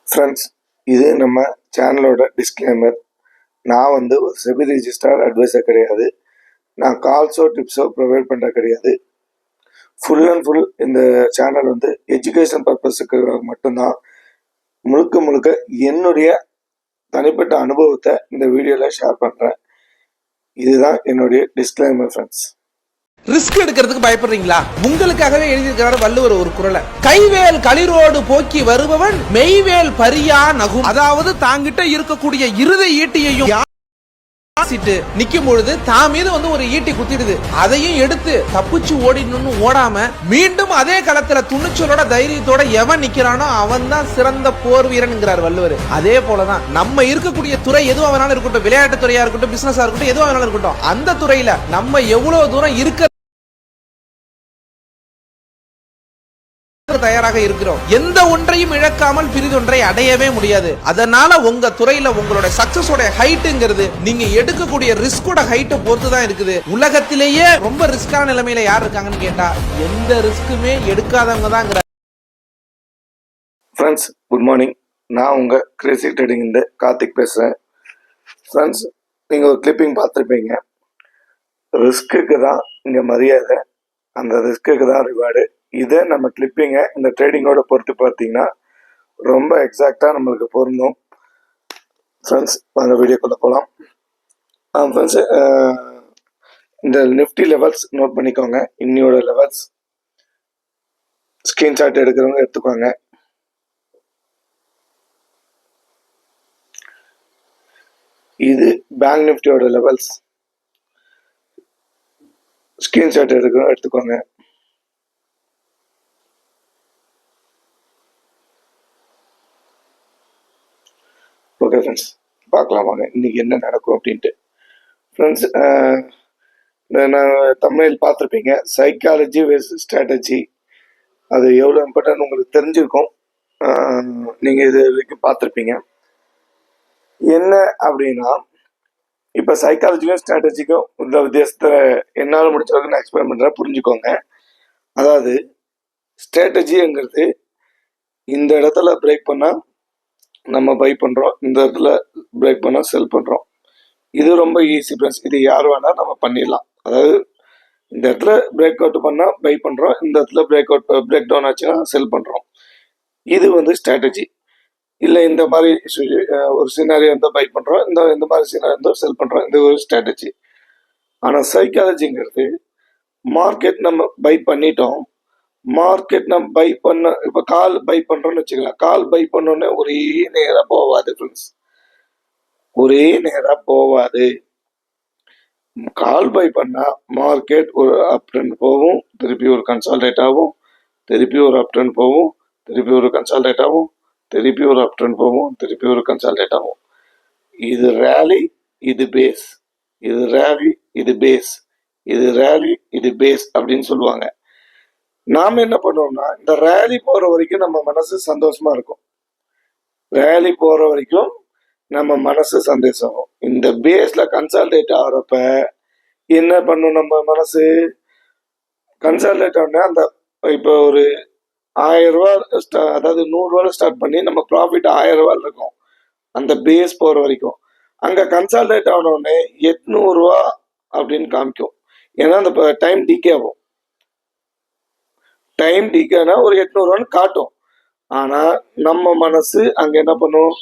Friends, இது நம்ம சேனலோட டிஸ்க்ளைமர். நான் ஒரு செபி ரிஜிஸ்டர்ட் அட்வைசர் கிடையாது. நான் கால்ஸோ டிப்ஸோ ப்ரொவைட் பண்ணுற கிடையாது. ஃபுல் அண்ட் ஃபுல் இந்த சேனல் எஜுகேஷன் பர்பஸுக்கு மட்டும்தான். முழுக்க முழுக்க என்னுடைய தனிப்பட்ட அனுபவத்தை இந்த வீடியோவில் ஷேர் பண்ணுறேன். இதுதான் என்னுடைய டிஸ்க்ளைமர் ஃப்ரெண்ட்ஸ். ரிஸ்க் எடுக்கிறதுக்கு பயப்படுறீங்களா? உங்களுக்காகவே எழுதியிருக்கிறார் வள்ளுவர் ஒரு குறளை, கைவேல் களிரோடு போக்கி வருபவன் மெய்வேல் பரியா நகும். அதாவது தாங்கிட்ட இருக்கக்கூடிய இருதை ஈட்டியையும் நிக்கும் பொழுது தான் மீது ஒரு ஈட்டி குத்திடுது, அதையும் எடுத்து தப்பிச்சு ஓடினு ஓடாம மீண்டும் அதே களத்துல துணிச்சலோட தைரியத்தோட எவன் நிக்கிறானோ அவன் தான் சிறந்த போர் வீரன்ங்கிறார் வள்ளுவர். அதே போலதான் நம்ம இருக்கக்கூடிய துறை எதுவும் வேணாலும் இருக்கட்டும், விளையாட்டு துறையா இருக்கட்டும், பிசினஸா இருக்கட்டும், எதுவும் வேணாலும் இருக்கட்டும், அந்த துறையில நம்ம எவ்வளவு தூரம் இருக்க தயாராக இருக்கிறோம். எந்த ஒன்றையும் இழக்காமல் பிரிதொன்றை அடையவே முடியாது. அதனால உங்க துறையில உங்களோட சக்சஸோட ஹைட்ங்கிறது நீங்க எடுக்கக்கூடிய ரிஸ்கோட ஹைட்டை பொறுத்து தான் இருக்குது. உலகத்திலேயே ரொம்ப ரிஸ்கான நிலைமையில யார் இருக்காங்கன்னு கேட்டா எந்த ரிஸ்க்குமே எடுக்காதவங்க தான். Friends, good morning. நான் உங்க கிரேசி ட்ரேடிங் இந்த கார்த்திக் பேசுறேன். ஃப்ரெண்ட்ஸ், நீங்க ஒரு கிளிப்பிங் பார்த்துருப்பீங்க. ரிஸ்க்குக்கு தான் இங்க மரியாதை, அந்த ரிஸ்க்குக்கு தான் ரிவார்டு. இதை நம்ம கிளிப்பிங்கை இந்த ட்ரேடிங்கோட பொறுத்து பார்த்தீங்கன்னா ரொம்ப எக்ஸாக்டாக நம்மளுக்கு பொருந்தும். ஃப்ரெண்ட்ஸ், அந்த வீடியோக்குள்ளே போகலாம். ஃப்ரெண்ட்ஸு, இந்த நிஃப்டி லெவல்ஸ் நோட் பண்ணிக்கோங்க. இன்னியோட லெவல்ஸ் ஸ்க்ரீன்ஷாட் எடுக்கிறவங்க எடுத்துக்கோங்க. இது பேங்க் நிஃப்டியோட லெவல்ஸ், ஸ்க்ரீன்ஷாட் எடுக்கிறவங்க எடுத்துக்கோங்க. ஓகே ஃப்ரெண்ட்ஸ், பார்க்கலாம் வாங்க இன்னைக்கு என்ன நடக்கும் அப்படின்ட்டு. ஃப்ரெண்ட்ஸ், நான் தமிழில் பார்த்துருப்பீங்க, சைக்காலஜி வெர்சஸ் ஸ்ட்ராட்டஜி. அது எவ்வளோ இம்பார்ட்டன் உங்களுக்கு தெரிஞ்சிருக்கும். நீங்கள் இது வரைக்கும் பார்த்துருப்பீங்க. என்ன அப்படின்னா, இப்போ சைக்காலஜிக்கும் ஸ்ட்ராட்டஜிக்கும் உள்ள வித்தியாசத்தை என்னால் முடிச்ச வரைக்கும் நான் எக்ஸ்பிளைன் பண்ணுறேன், புரிஞ்சுக்கோங்க. அதாவது ஸ்ட்ராட்டஜிங்கிறது இந்த இடத்துல பிரேக் பண்ணால் நம்ம பை பண்ணுறோம், இந்த இடத்துல பிரேக் பண்ணால் செல் பண்ணுறோம். இது ரொம்ப ஈஸி ஃப்ரெண்ட்ஸ். இது யார் வேணால் நம்ம பண்ணிடலாம். அதாவது இந்த இடத்துல பிரேக் அவுட் பண்ணால் பை பண்ணுறோம், இந்த இடத்துல பிரேக் டவுன் ஆச்சுன்னா செல் பண்ணுறோம். இது ஸ்ட்ராட்டஜி. இல்லை இந்த மாதிரி ஒரு சினாரியோ இருந்தால் பை பண்ணுறோம், இந்த மாதிரி சினாரியோ இருந்தால் செல் பண்ணுறோம். இது ஒரு ஸ்ட்ராட்டஜி. ஆனால் சைக்காலஜிங்கிறது மார்க்கெட் நம்ம பை பண்ணிட்டோம், மார்க்கெட் நம்ம பை பண்ண, இப்போ கால் பை பண்ணுறோன்னு வச்சுக்கலாம். கால் பை பண்ணோன்னே ஒரே நேராக போகாது ஃப்ரெண்ட்ஸ், ஒரே நேராக போகாது. கால் பை பண்ணால் மார்க்கெட் ஒரு அப் ட்ரெண்ட் போகும், திருப்பி ஒரு கன்சால்டேட் ஆகும், திருப்பி ஒரு அப் ட்ரெண்ட் போகும், திருப்பி ஒரு கன்சால்டேட் ஆகும், திருப்பி ஒரு அப் ட்ரெண்ட் போகும், திருப்பி ஒரு கன்சால்டேட் ஆகும். இது ரேலி, இது பேஸ், இது ரேலி, இது பேஸ், இது ரேலி, இது பேஸ் அப்படின்னு சொல்லுவாங்க. நாம என்ன பண்ணுவோம்னா, இந்த ரேலி போற வரைக்கும் நம்ம மனசு சந்தோஷமா இருக்கும். ரேலி போற வரைக்கும் நம்ம மனசு சந்தோஷம். இந்த பேஸ்ல கன்சால்டேட் ஆகிறப்ப என்ன பண்ணும், நம்ம மனசு கன்சால்டேட் ஆனா அந்த இப்போ ஒரு 1000 ரூபாய், அதாவது 100 ரூபாய் ஸ்டார்ட் பண்ணி நம்ம ப்ராஃபிட் 1000 ரூபாய் இருக்கும் அந்த பேஸ் போற வரைக்கும். அங்க கன்சால்டேட் ஆனோடனே 800 ரூபா அப்படின்னு காமிக்கும். ஏன்னா அந்த டைம் டிகே ஆகும். டைம் டிகேனா ஒரு 800 ரூபான்னு காட்டும். ஆனா நம்ம மனசு அங்க என்ன பண்ணும்,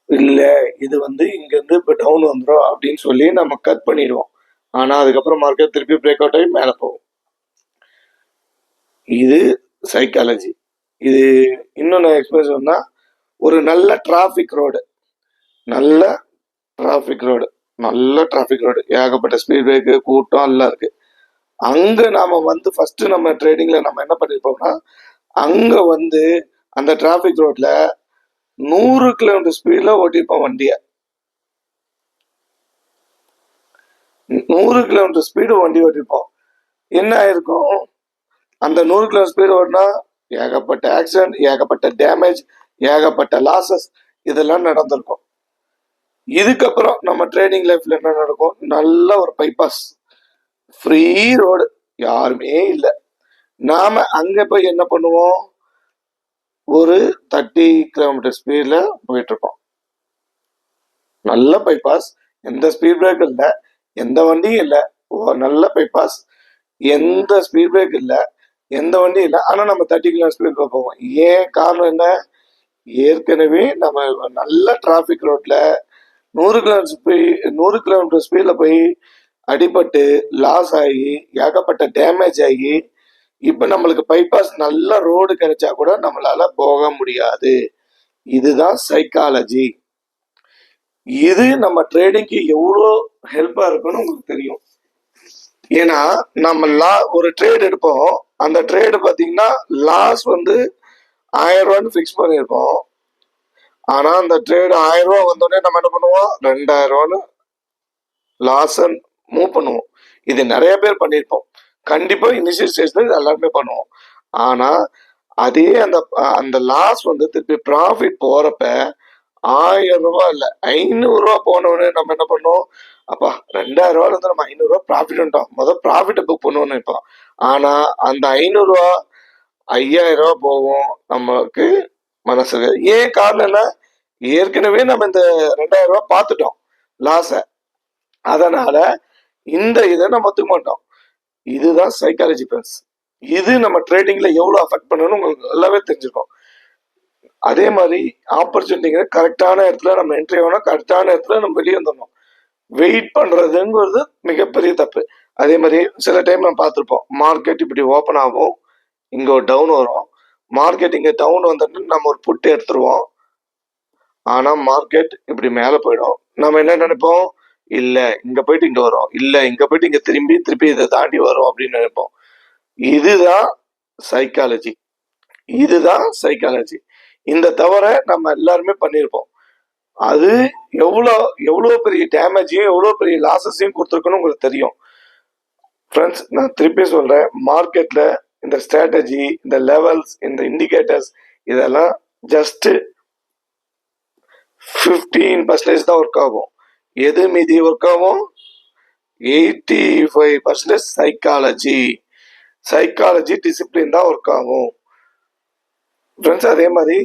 இல்ல இது இங்க இருந்து இப்ப டவுன் வந்துடும் அப்படின்னு சொல்லி நம்ம கட் பண்ணிடுவோம். ஆனா அதுக்கப்புறம் மார்க்கெட் திருப்பி பிரேக் அவுட் ஆகி மேல போகும். இது சைக்காலஜி. இது இன்னொன்னு எக்ஸ்பிளைன் சொன்னா, ஒரு நல்ல டிராபிக் ரோடு, நல்ல டிராபிக் ரோடு, நல்ல டிராபிக் ரோடு, ஏகப்பட்ட ஸ்பீட் பிரேக், கூட்டம் எல்லாம் இருக்கு. அங்க நாம ஃபர்ஸ்ட் நம்ம ட்ரேடிங்ல நம்ம என்ன பண்ணிருப்போம்னா, அங்க அந்த டிராபிக் ரோட்ல 100 கிலோமீட்டர் ஸ்பீட்ல ஓட்டிருப்போம் வண்டிய. 100 கிலோமீட்டர் ஸ்பீடு வண்டி ஓட்டிருப்போம். என்ன ஆயிருக்கும், அந்த 100 கிலோமீட்டர் ஸ்பீடு ஓட்டினா ஏகப்பட்ட ஆக்சிடென்ட், ஏகப்பட்ட டேமேஜ், ஏகப்பட்ட லாசஸ் இதெல்லாம் நடந்திருக்கும். இதுக்கப்புறம் நம்ம ட்ரேடிங் லைஃப்ல என்ன நடக்கும், நல்ல ஒரு பைபாஸ், ஃப்ரீ ரோடு, யாருமே இல்லை. நாம அங்க போய் என்ன பண்ணுவோம், ஒரு 30 கிலோமீட்டர் ஸ்பீட்ல போயிட்டு இருக்கோம். நல்ல பைபாஸ், எந்த ஸ்பீட் பிரேக் இல்லை, எந்த வண்டியும் இல்லை, நல்ல பைபாஸ், எந்த ஸ்பீட் பிரேக் இல்லை, எந்த வண்டியும் இல்லை. ஆனால் நம்ம 30 கிலோமீட்டர் ஸ்பீட்ல போவோம். ஏன் காரணம் என்ன? ஏற்கனவே நம்ம நல்ல டிராஃபிக் ரோட்ல 100 கிலோமீட்டர் ஸ்பீட்ல போய் அடிபட்டு லாஸ் ஆகி ஏகப்பட்ட டேமேஜ் ஆகி இப்ப நம்மளுக்கு பைபாஸ் நல்ல ரோடு கிடைச்சா கூட நம்மளால போக முடியாது. இதுதான் சைக்காலஜி. இது நம்ம ட்ரேடிங்க்கு எவ்வளோ ஹெல்ப்பா இருக்குன்னு உங்களுக்கு தெரியும். ஏன்னா நம்ம ஒரு ட்ரேட் எடுப்போம், அந்த ட்ரேடு பார்த்தீங்கன்னா லாஸ் வந்து 1000 ரூபான்னு ஃபிக்ஸ் பண்ணியிருப்போம். ஆனா அந்த ட்ரேடு 1000 ரூபா வந்தோடனே நம்ம என்ன பண்ணுவோம், 2000 ரூபான்னு லாஸ் மூவ் பண்ணுவோம். இது நிறைய பேர் பண்ணியிருப்போம். கண்டிப்பா இனிஷியல் ஸ்டேஜ்ல இது எல்லாருமே பண்ணுவோம். ஆனா அதே அந்த அந்த லாஸ் வந்து திருப்பி ப்ராஃபிட் போறப்ப 1000 ரூபாய் இல்ல 500 ரூபாய் போனவொடனே நம்ம என்ன பண்ணோம், அப்பா 2000 ரூபாயில இருந்து நம்ம 500 ரூபாய் ப்ராஃபிட் வந்துட்டோம், முதல் ப்ராஃபிட்டை புக் பண்ணுவோம்னு நினைப்போம். ஆனா அந்த 500 ரூபா 5000 ரூபாய் போகும் நமக்கு மனசுக்கு. ஏன் காரணம் என்ன? ஏற்கனவே நம்ம இந்த 2000 ரூபாய் பார்த்துட்டோம் லாஸ. அதனால இந்த இதை நம்ம ஒத்துக்க மாட்டோம். இதுதான் சைக்காலஜி ஃப்ரெண்ட்ஸ். இது நம்ம ட்ரேடிங்ல எவ்வளவு அஃபெக்ட் பண்ணணும்னு உங்களுக்கு நல்லாவே தெரிஞ்சிருக்கும். அதே மாதிரி ஆப்பர்ச்சுனிட்டிங்கிற கரெக்டான இடத்துல நம்ம என்ட்ரி ஆகணும், கரெக்டான இடத்துல நம்ம வெளியே வந்துடணும். வெயிட் பண்றதுங்கிறது மிகப்பெரிய தப்பு. அதே மாதிரி சில டைம் நம்ம பார்த்துருப்போம், மார்க்கெட் இப்படி ஓப்பன் ஆகும், இங்க ஒரு டவுன் வரும், மார்க்கெட் இங்க டவுன் வந்துட்டு நம்ம ஒரு புட்டு எடுத்துருவோம். ஆனா மார்க்கெட் இப்படி மேல போயிடும். நம்ம என்ன நினைப்போம், இல்ல இங்க போயிட்டு இங்க வரும், இல்ல இங்க போயிட்டு இங்க திருப்பி இதை தாண்டி வரும் அப்படின்னு நினைப்போம். இதுதான் சைக்காலஜி. இந்த தவிர நம்ம எல்லாருமே பண்ணியிருப்போம். அது எவ்வளவு பெரிய டேமேஜையும் எவ்வளவு பெரிய லாசஸையும் கொடுத்துருக்குன்னு உங்களுக்கு தெரியும். ஃப்ரெண்ட்ஸ், நான் திருப்பி சொல்றேன், மார்க்கெட்ல இந்த ஸ்ட்ராட்டஜி, இந்த லெவல்ஸ், இந்த இண்டிகேட்டர்ஸ் இதெல்லாம் ஜஸ்ட் 15% தான் ஒர்க் ஆகும். எது மீதி ஒர்க் ஆகும்? 85% சைக்காலஜி டிசிப்ளின் தான் ஒர்க் ஆகும். ஃப்ரெண்ட்ஸ், அதே மாதிரி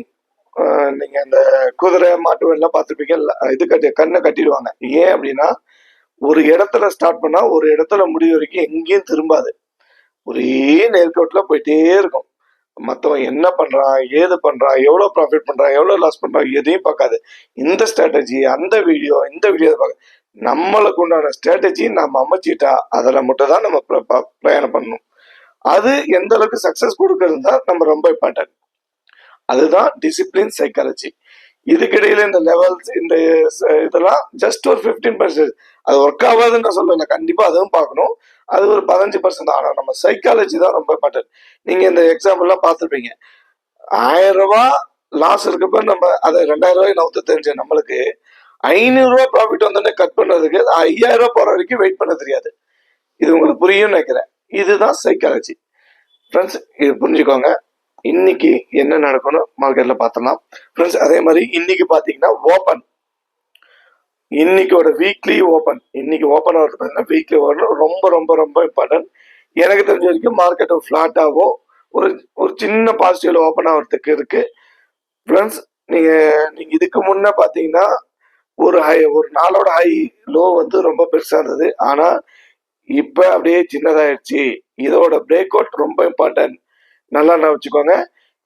நீங்க இந்த குதிரை மாட்டு எல்லாம் பார்த்துருப்பீங்க, இது கண்ணை கட்டிடுவாங்க. ஏன் அப்படின்னா, ஒரு இடத்துல ஸ்டார்ட் பண்ணா ஒரு இடத்துல முடிவு வரைக்கும் எங்கேயும் திரும்பாது, ஒரே நேர்கோட்டில் போயிட்டே இருக்கும். மற்றவன் என்ன பண்றான், ஏது பண்றான், எவ்வளவு ப்ராஃபிட் பண்றான், எவ்வளவு லாஸ் பண்றான், எதையும் பார்க்காது. இந்த ஸ்ட்ராட்டஜி, அந்த வீடியோ, இந்த வீடியோ பார்க்க, நம்மளுக்கு உண்டான ஸ்ட்ராட்டஜி நம்ம அமைச்சிட்டா அதில் மட்டும் தான் நம்ம பிரயாணம் பண்ணணும். அது எந்த அளவுக்கு சக்சஸ் கொடுக்கறது தான் நம்ம ரொம்ப இம்பார்ட்டன்ட். அதுதான் டிசிப்ளின் சைக்காலஜி. இதுக்கிடையில இந்த லெவல்ஸ், இந்த இதெல்லாம் ஜஸ்ட் ஒரு 15%. அது ஒர்க் ஆகாதுன்னு நான் சொல்லல, கண்டிப்பா அதுவும் பார்க்கணும். அது ஒரு 15%. ஆனா நம்ம சைக்காலஜி தான் ரொம்ப இம்பார்ட்டன்ட். நீங்க இந்த எக்ஸாம்பிள்லாம் பார்த்துருப்பீங்க, 1000 ரூபாய் லாஸ் இருக்கப்ப நம்ம அதை 2000 ரூபாய் நவுத்த தெரிஞ்ச நம்மளுக்கு 500 ரூபாய் ப்ராஃபிட் வந்தோடனே கட் பண்றதுக்கு 5000 ரூபாய் போற வரைக்கும் வெயிட் பண்ண தெரியாது. இது உங்களுக்கு புரியும் நினைக்கிறேன். இதுதான் சைக்காலஜி. ஃப்ரெண்ட்ஸ், இது புரிஞ்சுக்கோங்க. இன்னைக்கு என்ன நடக்கணும் மார்க்கெட்ல பார்த்தலாம் ஃப்ரெண்ட்ஸ். அதே மாதிரி இன்னைக்கு பாத்தீங்கன்னா ஓப்பன், இன்னைக்கோட வீக்லி ஓப்பன், இன்னைக்கு ஓப்பன் ஆகிறது பார்த்தீங்கன்னா வீக்லி ஓப்பன் ரொம்ப ரொம்ப ரொம்ப இம்பார்ட்டன்ட். எனக்கு தெரிஞ்ச வரைக்கும் மார்க்கெட் ஃபிளாட்டாவோ ஒரு சின்ன பாசிட்டிவ்ல ஓப்பன் ஆகிறதுக்கு இருக்கு ஃப்ரெண்ட்ஸ். நீங்க இதுக்கு முன்ன பாத்தீங்கன்னா ஒரு நாளோட ஹை லோ வந்து ரொம்ப பெருசா இருந்தது. ஆனா இப்ப அப்படியே சின்னதாயிடுச்சு. இதோட பிரேக் அவுட் ரொம்ப இம்பார்ட்டன்ட். நல்லா நான் வச்சுக்கோங்க,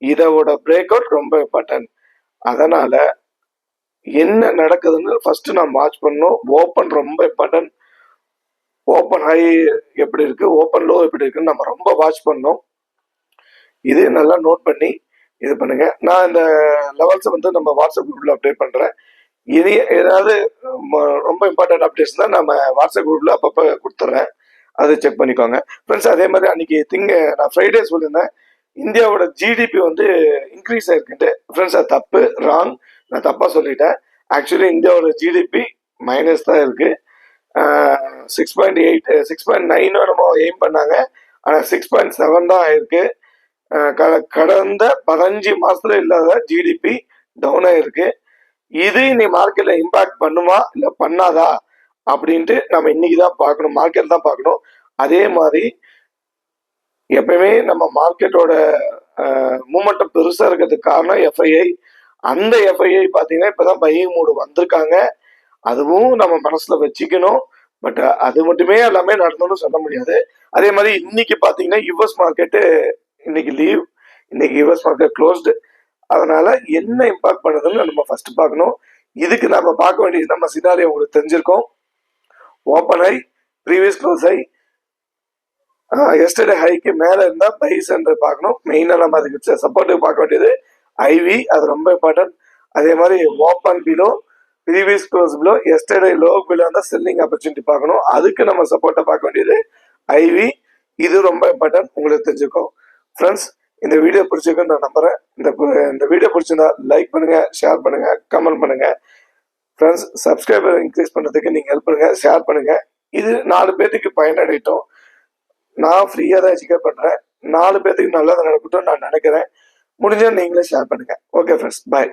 இதோட பிரேக் அவுட் ரொம்ப இம்பார்ட்டன்ட். அதனால என்ன நடக்குதுன்னு ஃபர்ஸ்ட் நான் வாட்ச் பண்ணணும். ஓப்பன் ரொம்ப இம்பார்ட்டன்ட். ஓப்பன் ஹை எப்படி இருக்கு, ஓப்பன் லோ எப்படி இருக்குன்னு நம்ம ரொம்ப வாட்ச் பண்ணணும். இது நல்லா நோட் பண்ணி இது பண்ணுங்க. நான் இந்த லெவல்ஸை வந்து நம்ம வாட்ஸ்அப் குரூப்ல அப்டேட் பண்றேன். இனி ஏதாவது ரொம்ப இம்பார்ட்டன்ட் அப்டேட்ஸ் தான் நம்ம வாட்ஸ்அப் குரூப்ல அப்பப்போ கொடுத்துட்றேன், அதை செக் பண்ணிக்கோங்க ஃப்ரெண்ட்ஸ். அதே மாதிரி அன்னைக்கு நான் ஃப்ரைடே சொல்லியிருந்தேன், இந்தியாவோட ஜிடிபி வந்து இன்க்ரீஸ் ஆயிருக்குன்ட்டு. ஃப்ரெண்ட்ஸ், அது தப்பு, ராங். நான் தப்பா சொல்லிட்டேன். ஆக்சுவலி இந்தியாவோட ஜிடிபி மைனஸ் தான் இருக்கு. 6.8 6.9 நம்ம எய்ம் பண்ணாங்க, ஆனா 6.7 தான் ஆயிருக்கு. கடந்த 15 மாசத்துல இல்லாத ஜிடிபி டவுன் ஆயிருக்கு. இது நீ மார்க்கெட்ல இம்பாக்ட் பண்ணுமா இல்ல பண்ணாதா அப்படின்ட்டு நம்ம இன்னைக்கு தான் பார்க்கணும், மார்க்கெட் தான் பார்க்கணும். அதே மாதிரி எப்பயுமே நம்ம மார்க்கெட்டோட மூமெண்டம் பெருசா இருக்கிறதுக்கு காரணம் எஃப்ஐஐ. அந்த எஃப்ஐஐ பார்த்தீங்கன்னா இப்பதான் பையிங் மூடு வந்திருக்காங்க. அதுவும் நம்ம மனசுல வச்சுக்கணும். பட் அது மட்டுமே எல்லாமே நடந்தோம்னு சொல்ல முடியாது. அதே மாதிரி இன்னைக்கு பார்த்தீங்கன்னா யுஎஸ் மார்க்கெட்டு இன்னைக்கு லீவ், இன்னைக்கு யுஎஸ் மார்க்கெட் க்ளோஸ்டு. அதனால என்ன இம்பாக்ட் பண்ணுதுன்னு நம்ம ஃபர்ஸ்ட் பார்க்கணும். இதுக்கு நம்ம பார்க்க வேண்டியது நம்ம சினாரியோ உங்களுக்கு தெரிஞ்சிருக்கோம். Open high, previous close high, yesterday haiku மேல இருந்தா பைஸ் என்று பார்க்கணும். மெயினா நம்ம அதுக்கு சப்போர்ட்டிவ் பார்க்க வேண்டியது ஐவி, அது ரொம்ப இம்பார்ட்டன்ட். அதே மாதிரி open below, previous close below, yesterday low below இருந்தா செல்லிங் ஆப்பர்ச்சுனிட்டி பார்க்கணும். அதுக்கு நம்ம சப்போர்ட்டை பார்க்க வேண்டியது ஐவி, இது ரொம்ப இம்பார்ட்டன்ட், உங்களுக்கு தெரிஞ்சுக்கும். ஃப்ரெண்ட்ஸ், இந்த வீடியோ பிடிச்சிருக்குன்னு நான் நம்புறேன். இந்த வீடியோ பிடிச்சிருந்தா லைக் பண்ணுங்க, ஷேர் பண்ணுங்க, கமெண்ட் பண்ணுங்க. ஃப்ரெண்ட்ஸ், சப்ஸ்கிரைபர் இன்க்ரீஸ் பண்ணுறதுக்கு நீங்கள் ஹெல்ப் பண்ணுங்க, ஷேர் பண்ணுங்க. இது 4 பேர்த்துக்கு பயனடையட்டும். நான் ஃப்ரீயாக தான் எஜுகேட் பண்ணுறேன். 4 பேர்த்துக்கு நல்லது நடக்கட்டும் நான் நினைக்கிறேன். முடிஞ்சா நீங்களே ஷேர் பண்ணுங்க. ஓகே ஃப்ரெண்ட்ஸ், பாய்.